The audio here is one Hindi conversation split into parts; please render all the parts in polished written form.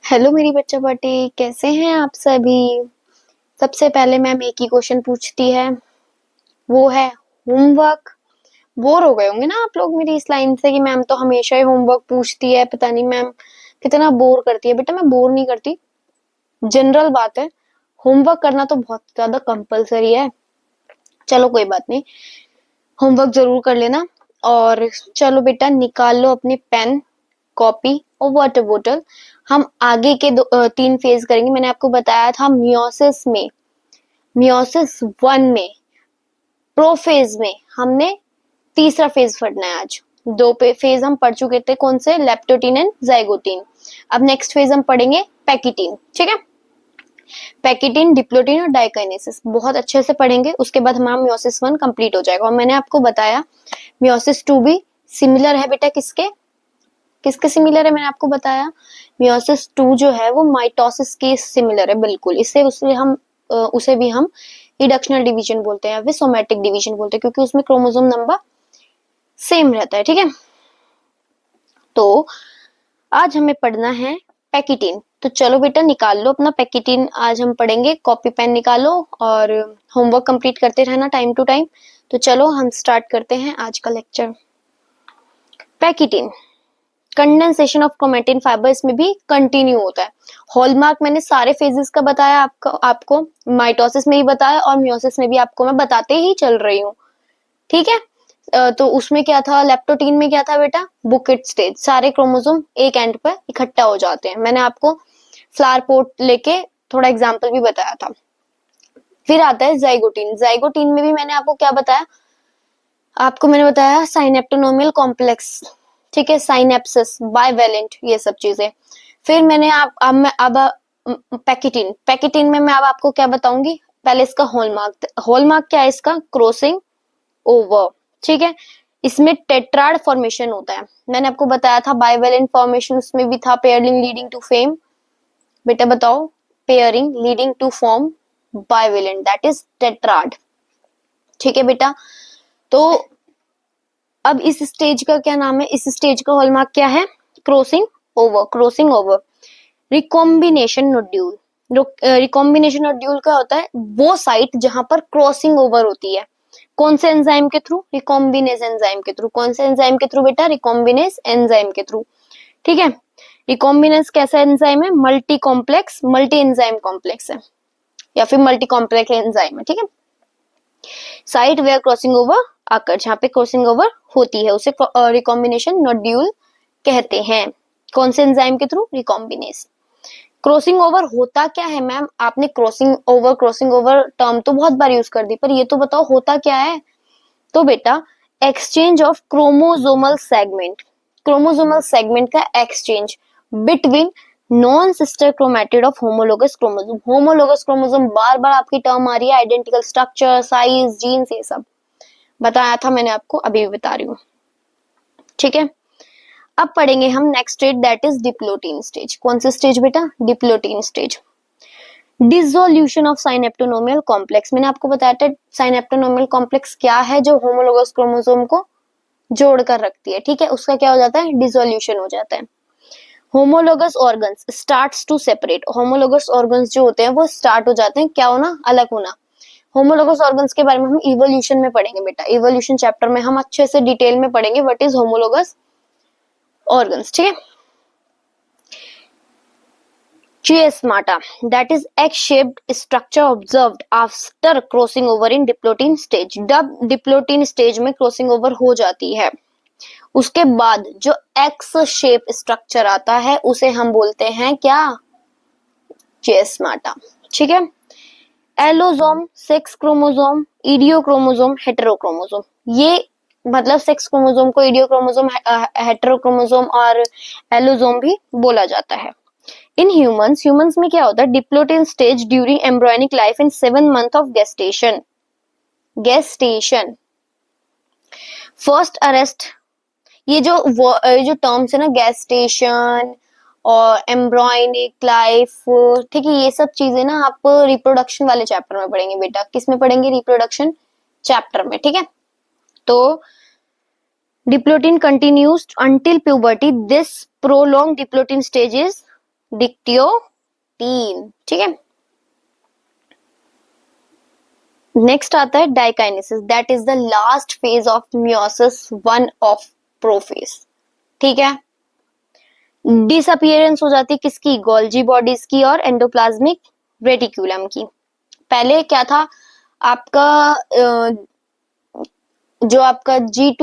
हेलो मेरी बच्चा पार्टी, कैसे हैं आप सभी। सबसे पहले मैम एक ही क्वेश्चन पूछती है, वो है होमवर्क। बोर हो गए होंगे ना आप लोग मेरी इस लाइन से कि मैम तो हमेशा ही होमवर्क पूछती है, पता नहीं मैम कितना बोर करती है। बेटा मैं बोर नहीं करती, जनरल बात है। होमवर्क करना तो बहुत ज्यादा कंपलसरी है। चलो कोई बात नहीं, होमवर्क जरूर कर लेना। और चलो बेटा निकाल लो अपने पेन, कॉपी और वाटर बोतल। हम आगे के 3 फेज करेंगे। मैंने आपको बताया था मियोसिस में, मियोसिस 1 में, प्रोफेज में हमने तीसरा फेज पढ़ना है आज। फेज हम पढ़ चुके थे, कौन से? Leptotene and zygotene. अब नेक्स्ट फेज हम पढ़ेंगे पैकिटीन, ठीक है। पैकिटीन, डिप्लोटीन और डाइकाइनेसिस बहुत अच्छे से पढ़ेंगे। उसके बाद हमारा मियोसिस 1 कंप्लीट हो जाएगा। और मैंने आपको बताया मियोसिस 2 भी सिमिलर है बेटा, किसके किसके सिमिलर है, मैंने आपको बताया। मियोसिस 2 जो है वो माइटोसिस के सिमिलर है बिल्कुल। इससे उससे हम उसे भी हम रिडक्शनल डिवीजन बोलते हैं या फिर सोमैटिक डिवीजन बोलते हैं, क्योंकि उसमें क्रोमोसोम नंबर सेम रहता है, ठीक है। तो आज हमें पढ़ना है पैकिटीन। तो चलो बेटा निकाल लो अपना पैकिटीन, आज हम पढ़ेंगे। कॉपी पेन निकालो और होमवर्क कंप्लीट करते रहना टाइम टू टाइम। तो चलो हम स्टार्ट करते हैं आज का lecture. Pachytene, condensation of chromatin fibre, इसमें भी कंटिन्यू होता है। हॉलमार्क मैंने सारे फेजेस का बताया आपको माइटोसिस में भी बताया और मियोसिस में भी आपको मैं बताते ही चल रही हूँ, ठीक है। तो उसमें क्या था, लेप्टोटीन में क्या था बेटा? बुकेट स्टेज, सारे क्रोमोसोम एक एंड पर इकट्ठा हो जाते हैं। मैंने आपको फ्लावर पोट लेके थोड़ा एग्जाम्पल भी बताया था। फिर आता है जाइगोटीन। जाइगोटीन में भी मैंने आपको क्या बताया? आपको मैंने बताया साइनेप्टोनोमियल कॉम्प्लेक्स, ठीक है, साइनेप्सिस, बाइवेलेंट, ये सब चीजें। फिर मैंने अब पैकिटीन, पैकिटीन में मैं अब आपको क्या बताऊंगी? पहले इसका हॉलमार्क, हॉलमार्क क्या है इसका? क्रॉसिंग ओवर, ठीक है। इसमें टेट्राड फॉर्मेशन होता है। मैंने आपको बताया था बाइवेलेंट फॉर्मेशन उसमें भी था, पेयरिंग लीडिंग टू फेम। बेटा बताओ, pairing leading to form bivalent, that is tetrad, ठीक है बेटा। तो अब इस स्टेज का क्या नाम है? इस स्टेज का हॉलमार्क क्या है? Crossing over, crossing over. Recombination nodule, recombination nodule क्या होता है? वो साइट जहां पर क्रॉसिंग ओवर होती है। कौन से एंजाइम के थ्रू? रिकॉम्बिनेज एंजाइम के थ्रू। कौन से एंजाइम के थ्रू बेटा? रिकॉम्बिनेज एंजाइम के थ्रू, ठीक है। रिकॉम्बिनेज कैसा एंजाइम है? Multi complex, multi enzyme complex है या फिर मल्टी कॉम्प्लेक्स एंजाइम है, ठीक है। साइट वेयर क्रॉसिंग ओवर आकर, जहां पे क्रॉसिंग ओवर होती है उसे रिकॉम्बिनेशन नोड्यूल कहते हैं। कौन से एंजाइम के थ्रू? रिकॉम्बिनेज। क्रॉसिंग ओवर होता क्या है मैम? आपने क्रॉसिंग ओवर टर्म तो बहुत बार यूज कर दी, पर ये तो बताओ होता क्या है? तो बेटा exchange of chromosomal segment, chromosomal segment का exchange between non sister chromatid of homologous chromosome. Homologous chromosome बार बार आपकी टर्म आ रही है, आइडेंटिकल स्ट्रक्चर, साइज, जीन्स, ये सब बताया था मैंने आपको, अभी भी बता रही हूँ, ठीक है। अब पढ़ेंगे हम next stage, that is diplotene stage. कौन सा स्टेज बेटा? Diplotene stage. Dissolution of synaptonemal complex, मैंने आपको बताया था साइनेप्टोनोमियल कॉम्प्लेक्स क्या है, जो होमोलोगस क्रोमोसोम को जोड़कर रखती है, ठीक है। उसका क्या हो जाता है? डिसोल्यूशन हो जाता है। Homologous organs starts to separate, homologous organs जो होते हैं वो स्टार्ट हो जाते हैं क्या होना? अलग होना। होमोलोगस ऑर्गन्स के बारे में हम इवोल्यूशन में पढ़ेंगे बेटा, इवोल्यूशन चैप्टर में हम अच्छे से डिटेल में पढ़ेंगे व्हाट इज होमोलोगस ऑर्गन्स, ठीक है। Chiasmata, that is egg-shaped structure observed after crossing over in diplotin stage. जब डिप्लोटीन स्टेज में क्रॉसिंग ओवर हो जाती है उसके बाद जो एक्स शेप स्ट्रक्चर आता है उसे हम बोलते हैं क्या? चियस्माटा, ठीक है। एलोसोम, सेक्स क्रोमोसोम, इडियोक्रोमोसोम, हेटेरोक्रोमोसोम, ये मतलब सेक्स क्रोमोसोम को इडियोक्रोमोसोम, हेटेरोक्रोमोसोम और एलोसोम भी बोला जाता है। इन ह्यूमंस में क्या होता है? Diplotene stage during embryonic life in 7 month of gestation, gestation first arrest. ये जो टर्म्स है ना, गेस्टेशन और एम्ब्रियोनिक लाइफ, ठीक है, ये सब चीजें ना आप रिप्रोडक्शन वाले चैप्टर में पढ़ेंगे बेटा। किस में पढ़ेंगे? रिप्रोडक्शन चैप्टर में, ठीक है। तो diplotene continues until puberty. This prolonged diplotin stage is डिक्टियोटीन, ठीक है। नेक्स्ट आता है diakinesis, that is the last phase of meiosis one of prophase, ठीक है। डिसअपियरेंस हो जाती है किसकी, गोल्जी बॉडीज की और एंडोप्लाज्मिक रेटिक्यूलम की। पहले क्या था आपका जो आपका G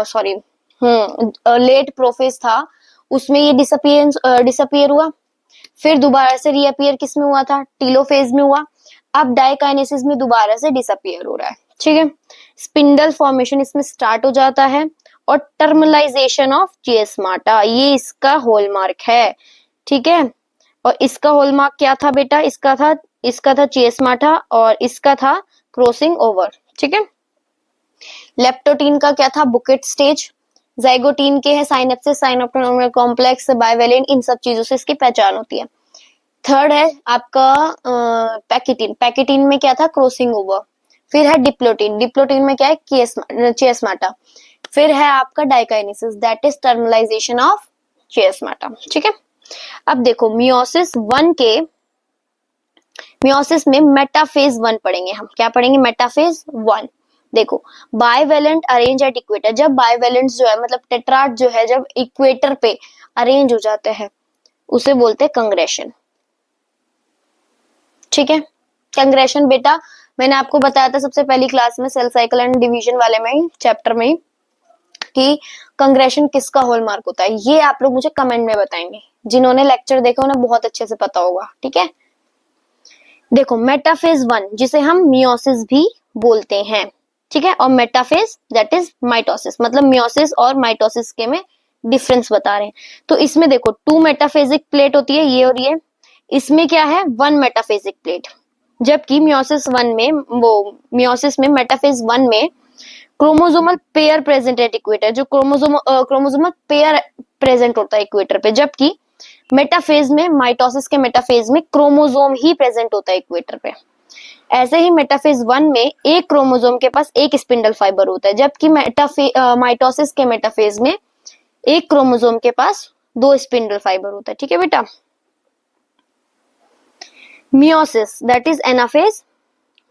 सॉरी लेट प्रोफेज था उसमें ये डिसअपियर हुआ, फिर दोबारा से रीअपियर किस में हुआ था, टीलोफेज में हुआ। अब डाइकाइनेसिस में दोबारा से डिसअपियर हो रहा है, ठीक है। स्पिंडल फॉर्मेशन इसमें स्टार्ट हो जाता है और टर्मिनलाइजेशन ऑफ चियस्माटा, ये इसका हॉलमार्क है, ठीक है। और इसका हॉलमार्क क्या था बेटा, इसका था चियस्माटा और इसका था क्रॉसिंग ओवर, ठीक है। लेप्टोटीन का क्या था, बुकेट स्टेज। जाइगोटीन के है साइनेप्सिस, साइनोप्टेनोमियल कॉम्प्लेक्स, बाइवेलेंट, इन सब चीजों से इसकी पहचान होती है। थर्ड है आपका पैकेटिन, पैकेटिन में क्या था, क्रॉसिंग ओवर। फिर है डिप्लोटीन, डिप्लोटीन में क्या है, चियस्माटा। फिर है आपका diakinesis, that is terminalisation of chiasmata, ठीक है। अब देखो मियोसिस में मेटाफेज 1 पढ़ेंगे हम, क्या पढ़ेंगे, मेटाफेज 1। देखो बाइवेलेंट अरेंज एट इक्वेटर, जब बाइवेलेंट्स जो है मतलब टेट्राड जो है जब इक्वेटर पे अरेंज हो जाते हैं उसे बोलते हैं कंग्रेशन, ठीक है। कंग्रेशन बेटा मैंने आपको बताया था सबसे पहली क्लास में सेल साइकिल एंड डिवीजन वाले में ही, चैप्टर में ही, कि कंग्रेशन किसका हॉलमार्क होता है। ये आप लोग मुझे कमेंट में बताएंगे, जिन्होंने लेक्चर देखा उन्हें बहुत अच्छे से पता होगा, ठीक है। देखो मेटाफेज 1 जिसे हम मियोसिस भी बोलते हैं, ठीक है, और मेटाफेज दैट इज माइटोसिस, मतलब मियोसिस और माइटोसिस के में डिफरेंस बता रहे हैं। तो इसमें देखो 2 मेटाफेजिक प्लेट होती है, ये और ये। इसमें क्या है, 1 मेटाफेजिक प्लेट, जबकि मियोसिस में मेटाफेज 1 में chromosomal pair present at equator, जो क्रोमोसोमल पेयर प्रेजेंट होता है इक्वेटर पे, जबकि मेटाफेज में, माइटोसिस के मेटाफेज में क्रोमोसोम ही प्रेजेंट होता है इक्वेटर पे। ऐसे ही मेटाफेज 1 में एक क्रोमोसोम के पास एक स्पिंडल फाइबर होता है, जबकि माइटोसिस के मेटाफेज में एक क्रोमोसोम के पास 2 स्पिंडल फाइबर होता है, ठीक है बेटा। मियोसिस दैट इज एनाफेज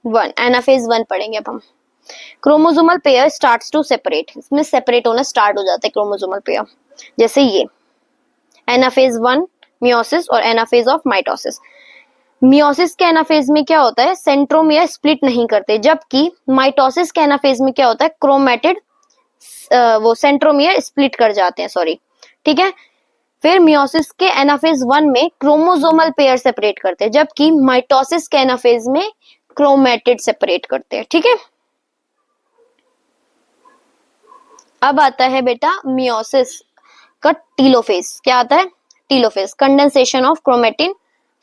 1 पढ़ेंगे अब हम। Chromosomal pair starts to separate, इसमें सेपरेट होना स्टार्ट हो जाता है क्रोमोसोमल पेयर, जैसे ये एनाफेज 1 मियोसिस और एनाफेज ऑफ माइटोसिस। मियोसिस के एनाफेज में क्या होता है, सेंट्रोमियर स्प्लिट नहीं करते, जबकि माइटोसिस के एनाफेज में क्या होता है, क्रोमेटिड वो सेंट्रोमियर स्प्लिट कर जाते हैं, सॉरी, ठीक है। फिर मियोसिस के एनाफेज 1 में क्रोमोसोमल पेयर सेपरेट करते हैं, जबकि माइटोसिस के एनाफेज में क्रोमेटिड सेपरेट करते हैं, ठीक है। अब आता है बेटा मियोसिस का टीलोफेज, क्या आता है, telophase, condensation of chromatin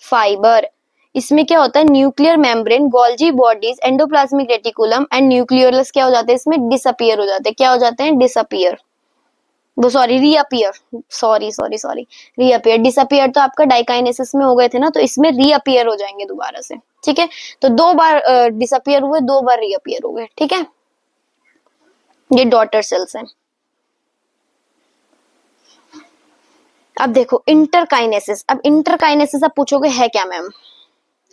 fibre. इसमें क्या होता है, nuclear membrane, Golgi bodies, endoplasmic reticulum and nucleolus क्या हो जाते हैं, इसमें डिसअपियर हो जाते हैं, क्या हो जाते हैं, डिसअपियर, वो sorry reappear, sorry reappear. Disappear तो आपका डाइकाइनेसिस में हो गए थे ना, तो इसमें रीअपियर हो जाएंगे दोबारा से, ठीक है। तो 2 बार डिसअपियर हुए, 2 बार रीअपियर हो गए, ठीक है। ये डॉटर सेल्स हैं। अब देखो इंटरकाइनेसिस, अब इंटरकाइनेसिस आप पूछोगे है क्या मैम,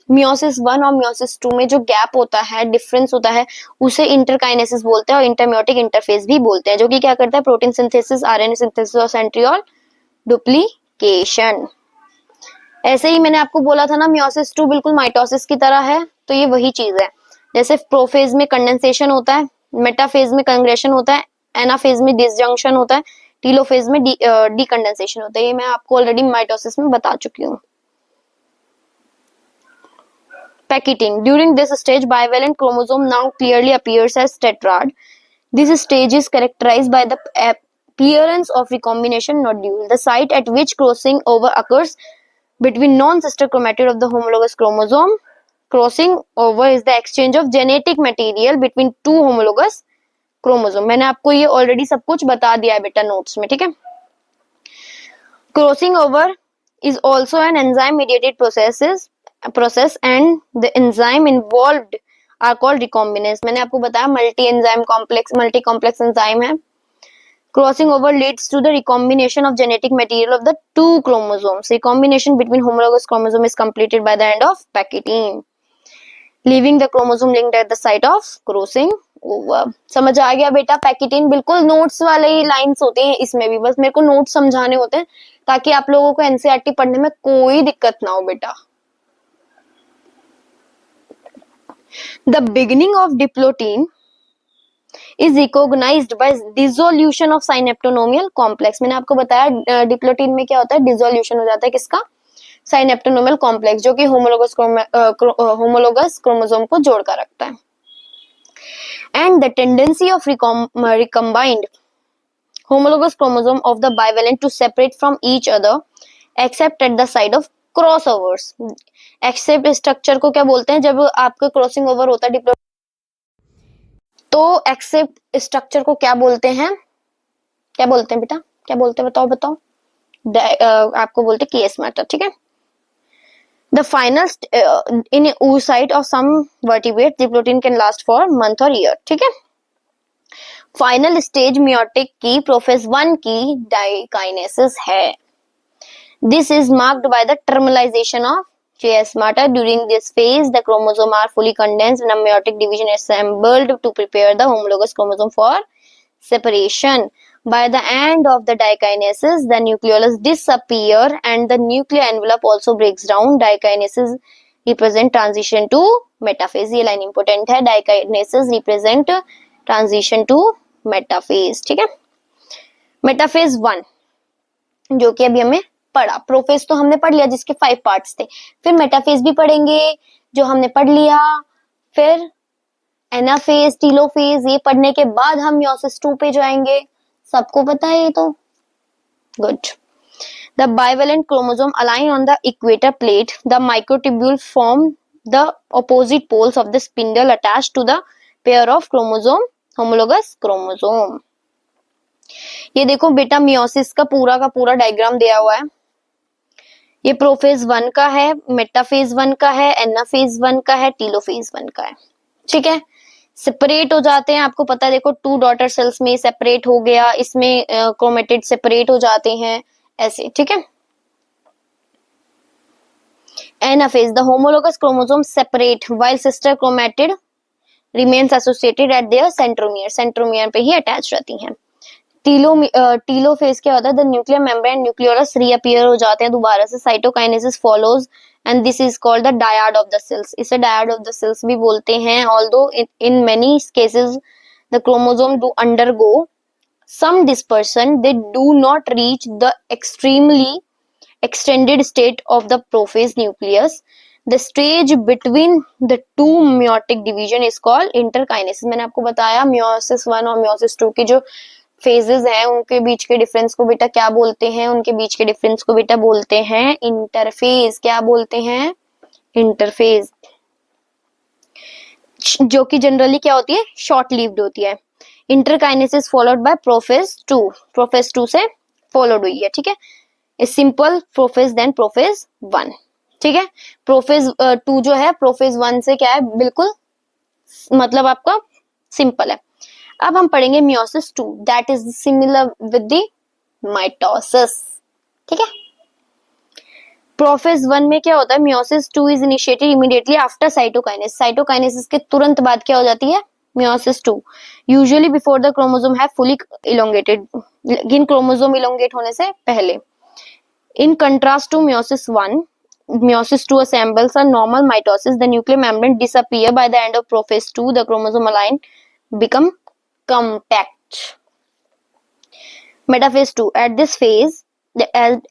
मियोसिस 1 और मियोसिस 2 में जो गैप होता है, डिफरेंस होता है, उसे इंटरकाइनेसिस बोलते हैं और इंटरमियोटिक इंटरफेस भी बोलते हैं, जो कि क्या करता है, प्रोटीन सिंथेसिस, आरएनए सिंथेसिस और सेंट्रियोल डुप्लीकेशन। ऐसे ही मैंने आपको बोला था ना मियोसिस 2 बिल्कुल माइटोसिस की तरह है, तो ये वही चीज है। जैसे प्रोफेज में कंडेंसेशन होता है, मेटाफेज में कंग्रेशन होता है, एनाफेज में डिसजंक्शन होता है, टीलोफेज में डीकंडेंसेशन होता है। ये मैं आपको ऑलरेडी माइटोसिस में बता चुकी हूँ। Packeting. During this stage, bivalent chromosome now clearly appears as tetrad. This stage is characterized by the appearance of recombination nodule, the site at which crossing over occurs between non-sister chromatid of the homologous chromosome. Crossing over is the exchange of genetic material between two homologous chromosome. मैंने आपको ये already सब कुछ बता दिया है बेटा नोट्स में, ठीक है। Crossing over is also an enzyme-mediated process and the enzyme involved are called recombinase. मैंने आपको बताया multi enzyme complex, multi complex enzyme है। Crossing over leads to the recombination of genetic material of the two chromosomes. Recombination between homologous chromosome is completed by the end of Pachytene, leaving the chromosome linked at the site of crossing over. समझ आ गया बेटा? पैकेटिन बिल्कुल नोट्स वाले ही लाइंस होते हैं इसमें भी, बस मेरे को नोट्स समझाने होते हैं ताकि आप लोगों को एनसीईआरटी पढ़ने में कोई दिक्कत ना हो बेटा. The beginning of diplotin is recognized by dissolution of synaptonomial complex. मैंने आपको बताया डिप्लोटीन में क्या होता है, डिसोल्यूशन हो जाता है किसका, साइनेप्टोनोमियल कॉम्प्लेक्स, जो कि होमोलोगस क्रोमोसोम को जोड़कर रखता है. And the tendency of recombined homologous chromosome of the bivalent to separate from each other except at the side of crossovers. Except structure को क्या बोलते हैं, जब आपका क्रॉसिंग ओवर होता है तो एक्सेप्ट स्ट्रक्चर को क्या बोलते हैं, क्या बोलते हैं बेटा, क्या बोलते हैं बताओ बताओ. आपको बोलते हैं केस मैटर. ठीक है. The final in oocyte of some vertebrates, diplotin can last for month or year. ठीक है. फाइनल स्टेज मियोटिक की प्रोफेज 1 की डाइकाइनेसिस है. This is marked by the terminalisation of JS matter. During this phase, the chromosome are fully condensed and a meiotic division is assembled to prepare the homologous chromosome for separation. By the end of the dikinesis, the nucleolus disappear and the nuclear envelope also breaks down. Dikinesis represent transition to metaphase. ये लाइन इंपोर्टेंट है. Dikinesis represent transition to metaphase. ठीक है. मेटाफेज 1 जो कि अभी हमें पढ़ा, प्रोफेज तो हमने पढ़ लिया जिसके 5 पार्ट्स थे, फिर मेटाफेज भी पढ़ेंगे जो हमने पढ़ लिया, फिर एनाफेज, टीलोफेज, ये पढ़ने के बाद हम मियोसिस 2 पे जाएंगे. सबको पता है ये तो, good. The bivalent chromosome align on the equator plate. The microtubule form the opposite poles of the spindle attached to the pair of chromosome, homologous chromosome. ये देखो बेटा मियोसिस का पूरा डायग्राम दिया हुआ है. ये प्रोफेज 1 का है, मेटाफेज 1 का है, एनाफेज 1 का है, टीलोफेज 1 का है. ठीक है. सेपरेट हो जाते हैं, आपको पता है. देखो 2 डॉटर सेल्स में सेपरेट हो गया, इसमें क्रोमेटिड सेपरेट हो जाते हैं ऐसे. ठीक है. Anaphase, the homologous chromosome separate while sister chromatid remains associated at their centromere. Centromere पे ही अटैच रहती हैं. टीलोफेज क्या होता है, the nuclear membrane nucleolus reappear हो जाते हैं दोबारा से. Cytokinesis follows and this is called the dyad of the cells. इसे डायड ऑफ द सेल्स भी बोलते हैं. Although in many cases the chromosome do undergo some dispersion, they do not reach the extremely extended state of the prophase nucleus. The stage between the two meiotic division is called interkinesis. मैंने आपको बताया meiosis 1 और meiosis 2 की जो phases हैं उनके बीच के डिफरेंस को बेटा क्या बोलते हैं, उनके बीच के डिफरेंस को बेटा बोलते हैं इंटरफेज. क्या बोलते हैं, इंटरफेज, जो कि जनरली क्या होती है, शॉर्ट लिव्ड होती है. Interkinesis followed by prophase 2. Prophase 2 से फॉलोड हुई है. ठीक है. Simple prophase then prophase 1. ठीक है. प्रोफेज 2 जो है प्रोफेज 1 से क्या है, बिल्कुल मतलब आपका सिंपल है. अब हम पढ़ेंगे meiosis 2, that is similar with the mitosis. ठीक है. प्रोफेज 1 में क्या होता है, meiosis 2 is initiated immediately after cytokinesis. Cytokinesis के तुरंत बाद क्या हो जाती है, meiosis 2. usually before the chromosome have fully elongated. लेकिन क्रोमोसोम इलोंगेट होने से पहले. In contrast to meiosis 1, meiosis 2 assembles a normal mitosis. The nuclear membrane disappear by the end of prophase 2. The chromosome align become compact. Metaphase 2. At this phase,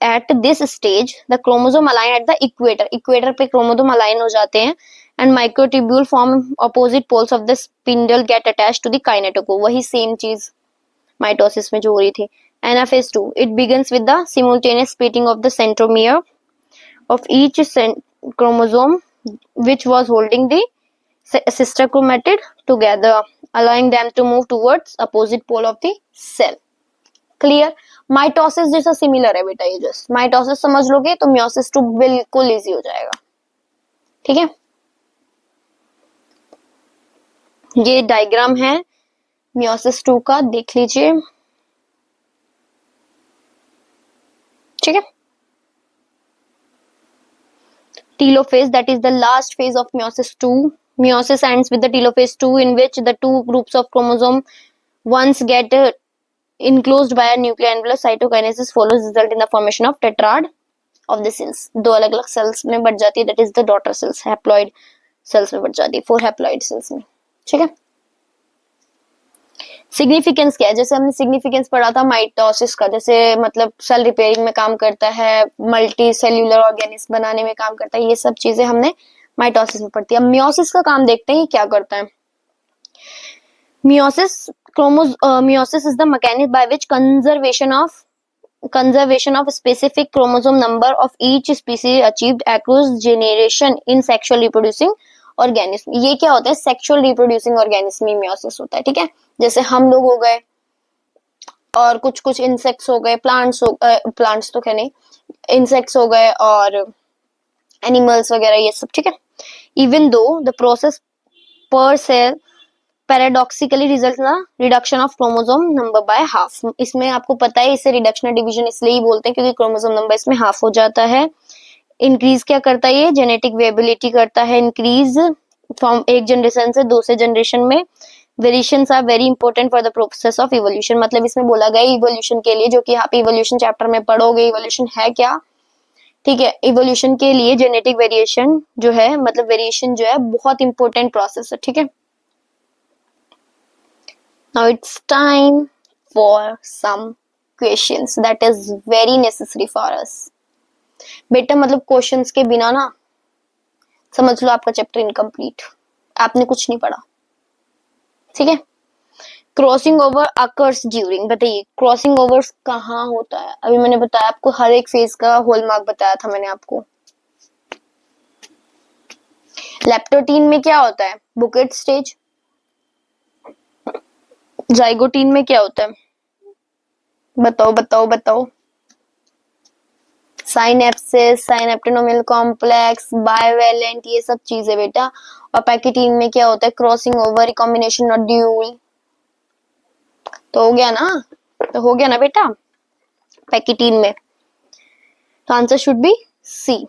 at this stage, the chromosome align at the equator. Equator पे chromosome align हो जाते हैं. And microtubule form opposite poles of the spindle get attached to the kinetochore. वही सेम चीज माइटोसिस में जो हो रही थी. Anaphase 2. It begins with the simultaneous splitting of the centromere of each chromosome which was holding the sister chromatid together, allowing them to move towards opposite pole of the cell. Clear. Mitosis जैसा सिमिलर है बेटा ये. जस्ट माइटोसिस समझ लोगे तो मियोसिस 2 बिल्कुल इजी हो जाएगा. ठीक है. ये डायग्राम है मियोसिस 2 का, देख लीजिए. ठीक है। Telophase, that is the last phase of meiosis 2. Meiosis ends with the telophase 2, in which the two groups of chromosome once get enclosed by a nuclear envelope. Cytokinesis follows, result in the formation of tetrad of the cells. दो अलग अलग cells में बढ़ जाती है, that is the daughter cells. Haploid cells में बढ़ जाती है, 4 haploid cells में, ठीक है। सिग्निफिकेंस क्या है, जैसे हमने सिग्निफिकेंस पढ़ा था माइटोसिस का, जैसे मतलब सेल रिपेयरिंग में काम करता है, मल्टी सेल्यूलर ऑर्गेनिज्म बनाने में काम करता है, ये सब चीजें हमने माइटोसिस में पढ़ती है। अब मियोसिस का काम देखते हैं, ये क्या करता है। Meiosis meiosis is the mechanism by which conservation of specific chromosome number of each species achieved across generation in sexual reproducing organism। ये क्या होता है, सेक्सुअल रिप्रोड्यूसिंग ऑर्गेनिज्म में मियोसिस होता है, ठीक है। जैसे हम लोग हो गए और कुछ कुछ इंसेक्ट्स हो गए, प्लांट्स तो क्या नहीं, इंसेक्ट्स हो गए और एनिमल्स वगैरह, ये सब, ठीक है। Even though the process per cell paradoxically result in reduction of chromosome number by half. इसमें आपको पता है इसे रिडक्शन डिवीजन इसलिए ही बोलते हैं क्योंकि क्रोमोसोम नंबर इसमें हाफ हो जाता है। इंक्रीज क्या करता है, ये जेनेटिक वेरिएबिलिटी करता है, इंक्रीज फ्रॉम एक जनरेशन से दूसरे जनरेशन में। Variations are very important for the process of evolution, मतलब इसमें बोला गया इवोल्यूशन के लिए, जो कि आप इवोल्यूशन चैप्टर में पढ़ोगे, इवोल्यूशन है क्या, ठीक है। इवोल्यूशन के लिए जेनेटिक वेरिएशन जो है, मतलब वेरिएशन जो है बहुत इंपॉर्टेंट प्रोसेस है, ठीक है। Now it's time for some questions that is very necessary for us. बेटा मतलब क्वेश्चंस के बिना ना समझ लो आपका चैप्टर इनकम्प्लीट, आपने कुछ नहीं पढ़ा, ठीक है। क्रॉसिंग ओवर अकर्स ड्यूरिंग, बताइए क्रॉसिंग ओवर्स कहाँ होता है। अभी मैंने बताया आपको, हर एक फेज का हॉलमार्क बताया था मैंने आपको। लेप्टोटीन में क्या होता है, बुकेट स्टेज। जाइगोटीन में क्या होता है, बताओ बताओ बताओ। साइनेप्सिस, साइनेप्टेनोमियल कॉम्प्लेक्स, बाइवेलेंट, ये सब चीजें बेटा। और पैकेटीन में क्या होता है, क्रॉसिंग ओवर, रिकॉम्बिनेशन नोड्यूल। तो हो गया ना, तो हो गया ना बेटा पैकेटीन में। तो answer should be C.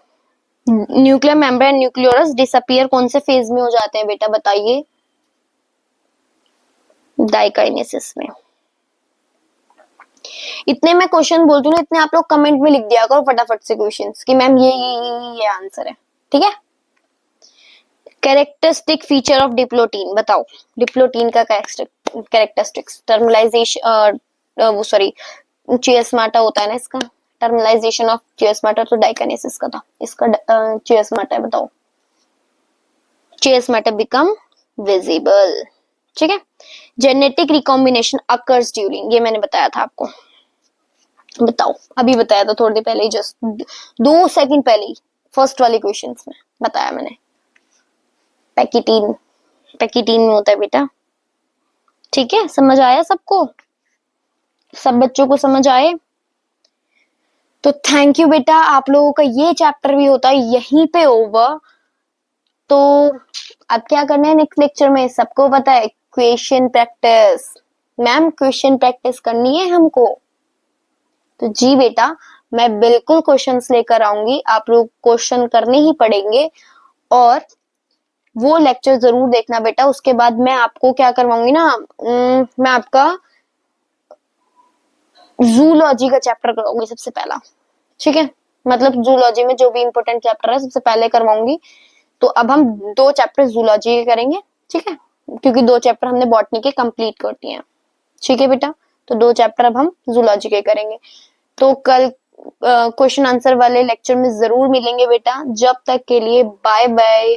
Nuclear membrane nucleolus disappear कौन से फेज में हो जाते हैं बेटा, बताइए। डाइकाइनेसिस में। इतने मैं क्वेश्चन बोलती हूँ, इतने आप लोग कमेंट में लिख दिया करो फटाफट से क्वेश्चंस कि मैम ये आंसर है, ठीक है। कैरेक्टरिस्टिक फीचर ऑफ डिप्लोटीन, बताओ डिप्लोटीन का कैरेक्टरिस्टिक्स। टर्मिनलाइजेशन, वो सॉरी चियोस्माटा होता है ना इसका, टर्मिनलाइजेशन ऑफ चियोस्माटा तो डाइकाइनेसिस का था, इसका चियोस्माटा है, बताओ। चियोस्माटा बिकम विजिबल, ठीक है। जेनेटिक रिकॉम्बिनेशन अकर्स ड्यूरिंग, ये मैंने बताया था आपको, बताओ अभी बताया था थोड़ी देर पहले ही, जस्ट 2 सेकंड पहले ही, फर्स्ट वाले क्वेश्चंस में बताया मैंने। पैकेटीन, पैकेटीन में होता है बेटा, ठीक है। समझ आया सबको, सब बच्चों को समझ आए तो थैंक यू बेटा। आप लोगों का ये चैप्टर भी होता है यहीं पे ओवर। तो अब क्या करना है नेक्स्ट लेक्चर में, सबको पता है, question practice. Ma'am question practice करनी है हमको, तो जी बेटा मैं बिल्कुल क्वेश्चंस लेकर आऊंगी, आप लोग क्वेश्चन करने ही पड़ेंगे और वो लेक्चर जरूर देखना बेटा। उसके बाद मैं आपको क्या करवाऊंगी ना, मैं आपका जूलॉजी का चैप्टर करवाऊंगी सबसे पहला, ठीक है। मतलब जूलॉजी में जो भी इंपॉर्टेंट चैप्टर है सबसे पहले करवाऊंगी। तो अब हम 2 चैप्टर जूलॉजी के करेंगे, ठीक है, क्योंकि 2 चैप्टर हमने बॉटनी के कंप्लीट कर दिए हैं, ठीक है बेटा। तो 2 चैप्टर अब हम जूलॉजी के करेंगे। तो कल क्वेश्चन आंसर वाले लेक्चर में जरूर मिलेंगे बेटा। जब तक के लिए बाय बाय।